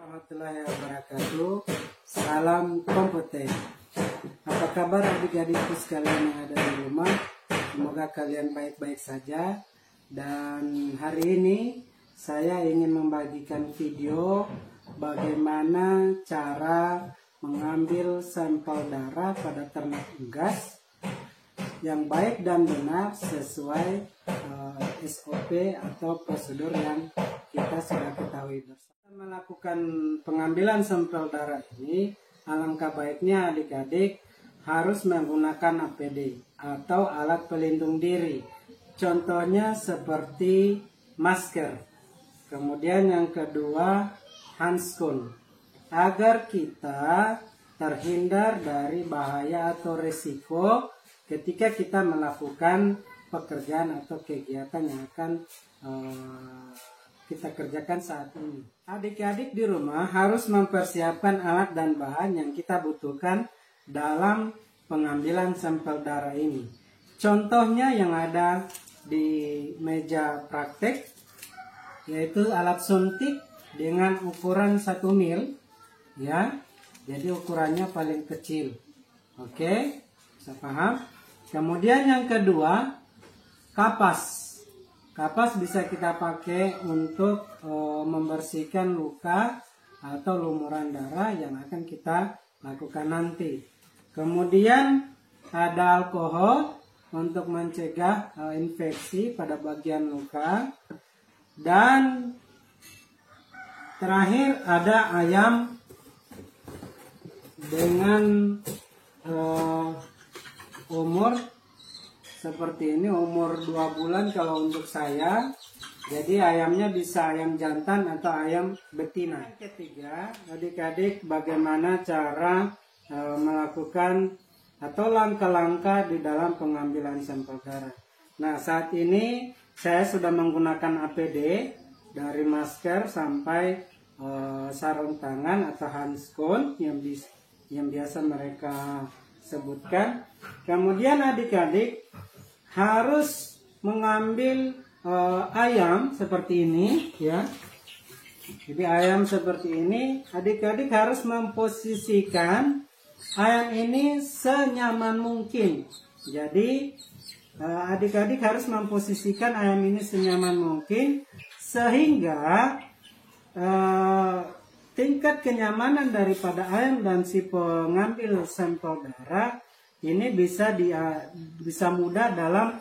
warahmatullahi wabarakatuh. Salam kompeten. Apa kabar adik-adikku sekalian yang ada di rumah? Semoga kalian baik-baik saja. Dan hari ini saya ingin membagikan video bagaimana cara mengambil sampel darah pada ternak unggas yang baik dan benar sesuai SOP atau prosedur yang kita sudah ketahui bersama. Melakukan pengambilan sampel darah ini, alangkah baiknya adik-adik harus menggunakan APD atau alat pelindung diri. Contohnya seperti masker. Kemudian yang kedua, handskun. Agar kita terhindar dari bahaya atau resiko ketika kita melakukan pekerjaan atau kegiatan yang akan kita kerjakan saat ini. Adik-adik di rumah harus mempersiapkan alat dan bahan yang kita butuhkan dalam pengambilan sampel darah ini. Contohnya yang ada di meja praktek, yaitu alat suntik dengan ukuran 1 mil, ya. Jadi ukurannya paling kecil. Oke, bisa paham? Kemudian yang kedua, kapas. Kapas bisa kita pakai untuk membersihkan luka atau lumuran darah yang akan kita lakukan nanti. Kemudian ada alkohol untuk mencegah infeksi pada bagian luka. Dan terakhir ada ayam dengan umur seperti ini, umur 2 bulan kalau untuk saya. Jadi ayamnya bisa ayam jantan atau ayam betina. Yang ketiga, adik-adik bagaimana cara melakukan atau langkah-langkah di dalam pengambilan sampel darah. Nah, saat ini saya sudah menggunakan APD dari masker sampai sarung tangan atau handskun yang biasa mereka sebutkan. Kemudian adik-adik harus mengambil ayam seperti ini, ya. Jadi ayam seperti ini, adik-adik harus memposisikan ayam ini senyaman mungkin. Jadi adik-adik harus memposisikan ayam ini senyaman mungkin sehingga tingkat kenyamanan daripada ayam dan si pengambil sampel darah ini bisa mudah dalam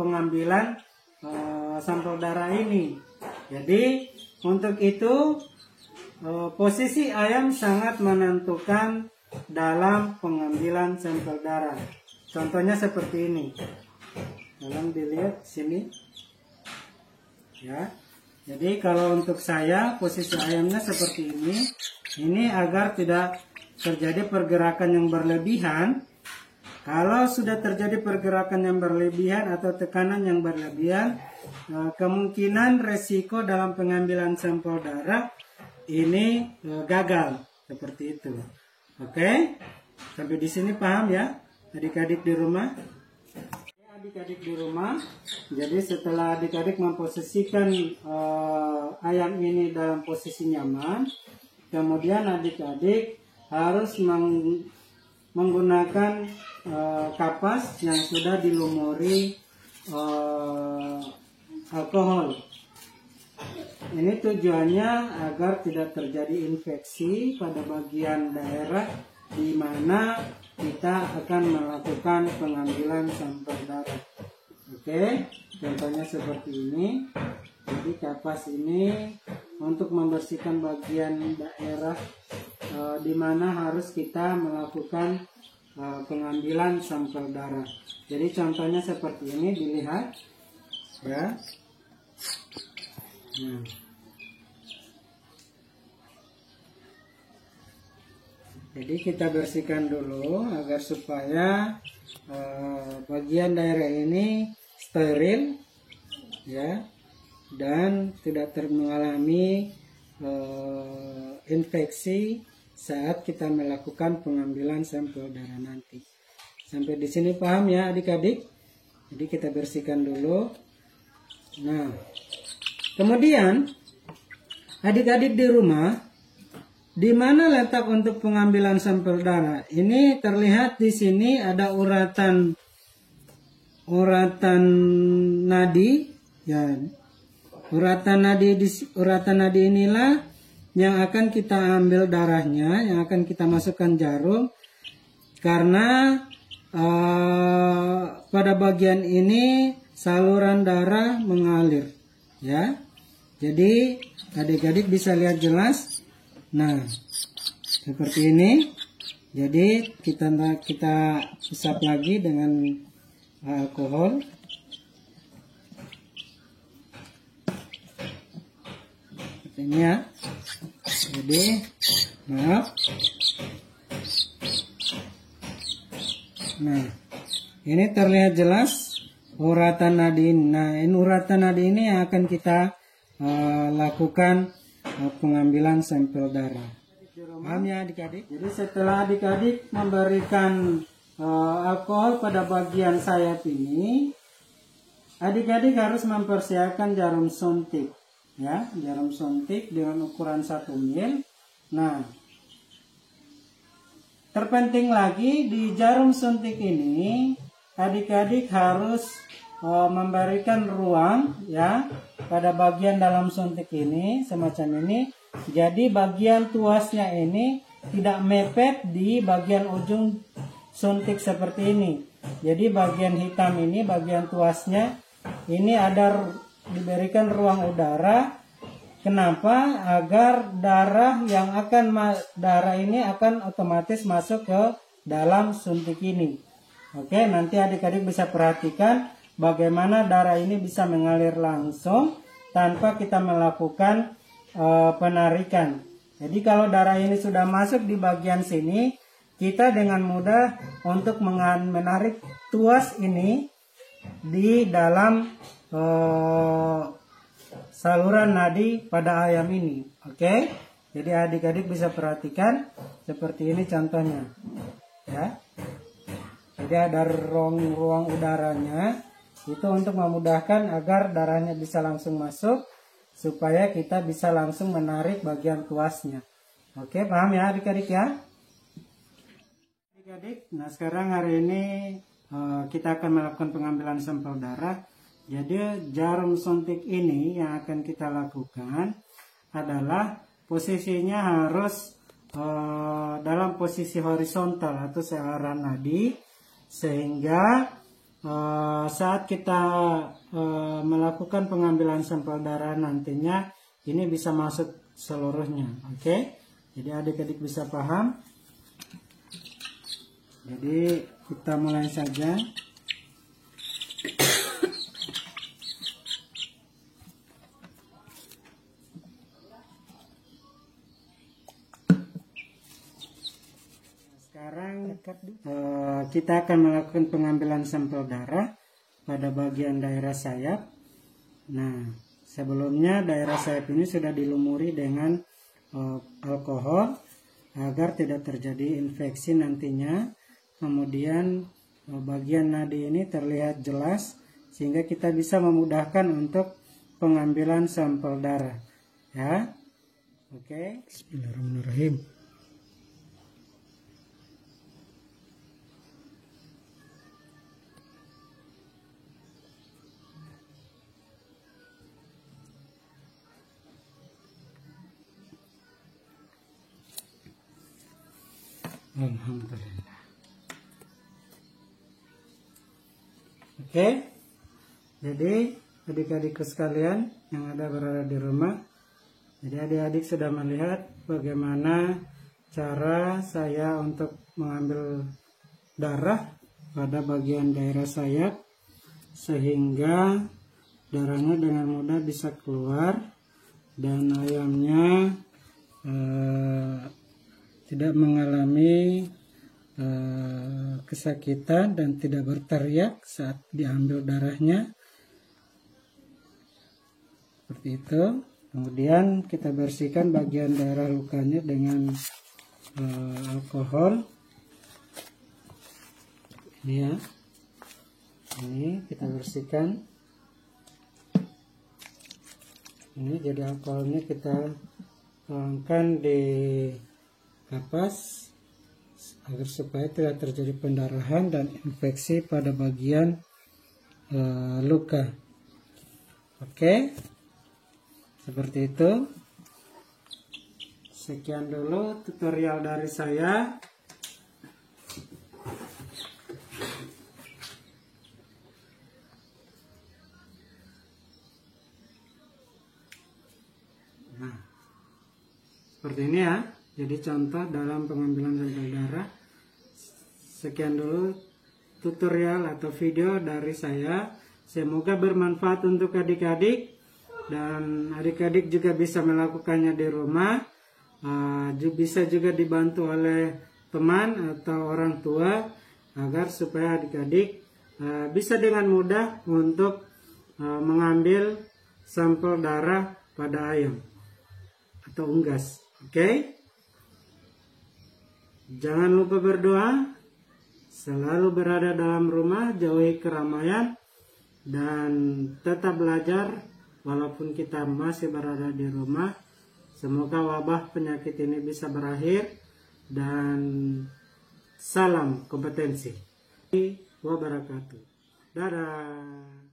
pengambilan sampel darah ini. Jadi untuk itu posisi ayam sangat menentukan dalam pengambilan sampel darah. Contohnya seperti ini. Tolong dilihat sini. Ya. Jadi kalau untuk saya posisi ayamnya seperti ini. Ini agar tidak terjadi pergerakan yang berlebihan. Kalau sudah terjadi pergerakan yang berlebihan atau tekanan yang berlebihan, kemungkinan resiko dalam pengambilan sampel darah ini gagal seperti itu. Oke, sampai di sini paham ya, adik-adik di rumah? Adik-adik di rumah, jadi setelah adik-adik memposisikan ayam ini dalam posisi nyaman, kemudian adik-adik harus menggunakan kapas yang sudah dilumuri alkohol. Ini tujuannya agar tidak terjadi infeksi pada bagian daerah di mana kita akan melakukan pengambilan sampel darah. Oke, contohnya seperti ini. Jadi kapas ini untuk membersihkan bagian daerah di mana harus kita melakukan pengambilan sampel darah. Jadi contohnya seperti ini, dilihat ya. Nah. Jadi kita bersihkan dulu agar supaya bagian daerah ini steril, ya, dan tidak mengalami infeksi saat kita melakukan pengambilan sampel darah nanti. Sampai di sini paham ya adik-adik? Jadi kita bersihkan dulu. Nah, kemudian adik-adik di rumah di mana letak untuk pengambilan sampel darah? Ini terlihat di sini ada uratan nadi, ya. Uratan nadi inilah yang akan kita ambil darahnya, yang akan kita masukkan jarum, karena pada bagian ini saluran darah mengalir, ya. Jadi adik-adik bisa lihat jelas. Nah, seperti ini. Jadi kita usap lagi dengan alkohol. Seperti ini ya. Jadi, maaf. Nah, ini terlihat jelas uratan nadi ini. Nah, ini uratan nadi ini yang akan kita lakukan pengambilan sampel darah. Paham ya adik-adik? Jadi setelah adik-adik memberikan alkohol pada bagian sayap ini, adik-adik harus mempersiapkan jarum suntik, ya, jarum suntik dengan ukuran 1 mil. Nah, terpenting lagi di jarum suntik ini, adik-adik harus memberikan ruang, ya, pada bagian dalam suntik ini semacam ini. Jadi bagian tuasnya ini tidak mepet di bagian ujung suntik seperti ini. Jadi bagian hitam ini, bagian tuasnya ini diberikan ruang udara. Kenapa? Agar darah ini akan otomatis masuk ke dalam suntik ini. Oke, nanti adik-adik bisa perhatikan bagaimana darah ini bisa mengalir langsung tanpa kita melakukan penarikan. Jadi kalau darah ini sudah masuk di bagian sini, kita dengan mudah untuk menarik tuas ini di dalam saluran nadi pada ayam ini. Oke, jadi adik-adik bisa perhatikan seperti ini contohnya, ya. Jadi ada ruang udaranya itu untuk memudahkan agar darahnya bisa langsung masuk, supaya kita bisa langsung menarik bagian tuasnya. Oke, paham ya adik-adik ya? Adik-adik, nah sekarang hari ini kita akan melakukan pengambilan sampel darah. Jadi jarum suntik ini yang akan kita lakukan adalah posisinya harus dalam posisi horizontal atau searah nadi, sehingga saat kita melakukan pengambilan sampel darah nantinya ini bisa masuk seluruhnya. Oke, jadi adik-adik bisa paham. Jadi kita mulai saja. Sekarang kita akan melakukan pengambilan sampel darah pada bagian daerah sayap. Nah, sebelumnya daerah sayap ini sudah dilumuri dengan alkohol agar tidak terjadi infeksi nantinya. Kemudian bagian nadi ini terlihat jelas sehingga kita bisa memudahkan untuk pengambilan sampel darah, ya. Oke. Bismillahirrahmanirrahim. Alhamdulillah. Oke, jadi adik-adikku sekalian yang berada di rumah, jadi adik-adik sudah melihat bagaimana cara saya untuk mengambil darah pada bagian daerah sayap, sehingga darahnya dengan mudah bisa keluar dan ayamnya tidak mengalami kesakitan dan tidak berteriak saat diambil darahnya, seperti itu. Kemudian kita bersihkan bagian daerah lukanya dengan alkohol, ini ya, ini kita bersihkan. Ini jadi alkoholnya kita tuangkan di kapas agar supaya tidak terjadi pendarahan dan infeksi pada bagian luka. Oke, seperti itu. Sekian dulu tutorial dari saya. Nah, seperti ini ya. Jadi contoh dalam pengambilan sampel darah. Sekian dulu tutorial atau video dari saya. Semoga bermanfaat untuk adik-adik. Dan adik-adik juga bisa melakukannya di rumah. Bisa juga dibantu oleh teman atau orang tua. Agar supaya adik-adik bisa dengan mudah untuk mengambil sampel darah pada ayam atau unggas. Oke? Jangan lupa berdoa, selalu berada dalam rumah, jauhi keramaian, dan tetap belajar walaupun kita masih berada di rumah. Semoga wabah penyakit ini bisa berakhir, dan salam kompetensi. Wabarakatuh. Dadah.